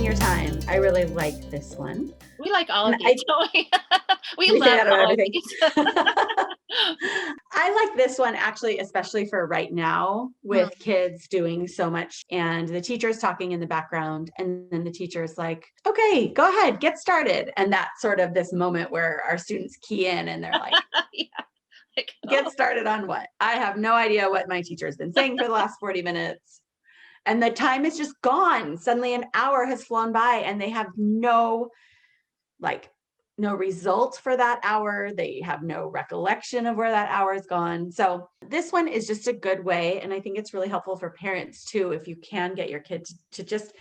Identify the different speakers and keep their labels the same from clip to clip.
Speaker 1: your time. I really like this one.
Speaker 2: We like all of
Speaker 1: And
Speaker 2: these, don't we? We
Speaker 1: say
Speaker 2: love
Speaker 1: that about
Speaker 2: all of
Speaker 1: everything.
Speaker 2: these.
Speaker 1: I like this one actually, especially for right now with kids doing so much and the teacher's talking in the background and then the teacher's like, okay, go ahead, get started. And that's sort of this moment where our students key in and they're like,
Speaker 2: Yeah. Like,
Speaker 1: get started on what? I have no idea what my teacher's been saying for the last 40 minutes. And the time is just gone. Suddenly an hour has flown by and they have no result for that hour. They have no recollection of where that hour is gone. So this one is just a good way. And I think it's really helpful for parents too, if you can get your kids to just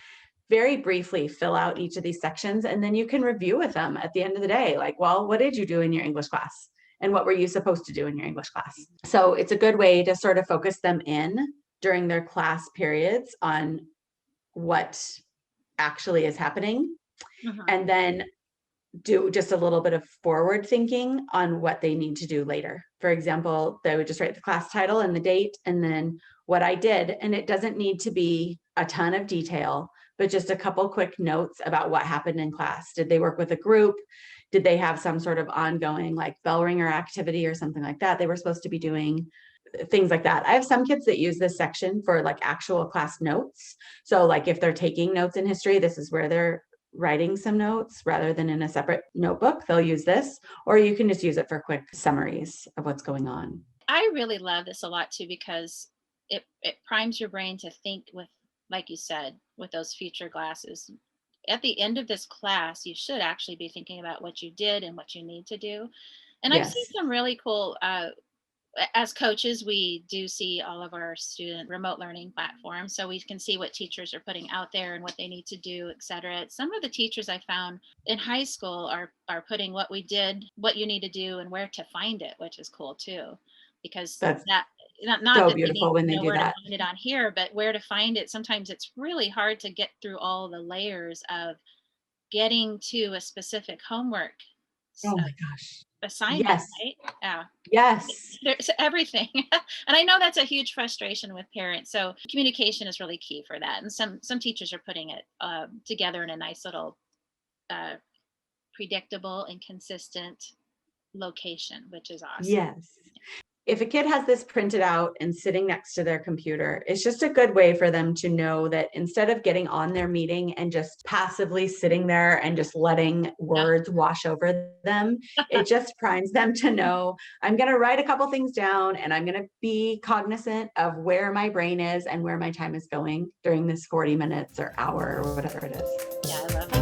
Speaker 1: very briefly fill out each of these sections. And then you can review with them at the end of the day, like, well, what did you do in your English class? And what were you supposed to do in your English class? So it's a good way to sort of focus them in during their class periods on what actually is happening. And then do just a little bit of forward thinking on what they need to do later. For example, they would just write the class title and the date and then what I did. And it doesn't need to be a ton of detail, but just a couple quick notes about what happened in class. Did they work with a group? Did they have some sort of ongoing like bell ringer activity or something like that they were supposed to be doing? Things like that. I have some kids that use this section for like actual class notes. So like if they're taking notes in history, this is where they're writing some notes rather than in a separate notebook. They'll use this, or you can just use it for quick summaries of what's going on.
Speaker 2: I really love this a lot too, because it primes your brain to think with, like you said, with those future glasses. At the end of this class, you should actually be thinking about what you did and what you need to do. And I've seen some really cool, as coaches, we do see all of our student remote learning platforms, so we can see what teachers are putting out there and what they need to do, et cetera. Some of the teachers I found in high school are putting what we did, what you need to do, and where to find it, which is cool too, because
Speaker 1: That's
Speaker 2: that not
Speaker 1: so
Speaker 2: that they
Speaker 1: beautiful
Speaker 2: need
Speaker 1: when
Speaker 2: to
Speaker 1: they
Speaker 2: know
Speaker 1: do
Speaker 2: where to
Speaker 1: that.
Speaker 2: find it on here, but where to find it. Sometimes it's really hard to get through all the layers of getting to a specific homework
Speaker 1: Oh my gosh.
Speaker 2: assignment,
Speaker 1: Yes.
Speaker 2: right? Yeah.
Speaker 1: Yes.
Speaker 2: There's everything. And I know that's a huge frustration with parents. So communication is really key for that. And some teachers are putting it together in a nice little predictable and consistent location, which is awesome.
Speaker 1: Yes. If a kid has this printed out and sitting next to their computer, it's just a good way for them to know that instead of getting on their meeting and just passively sitting there and just letting words wash over them, it just primes them to know, I'm going to write a couple things down and I'm going to be cognizant of where my brain is and where my time is going during this 40 minutes or hour or whatever it is.
Speaker 2: Yeah, I love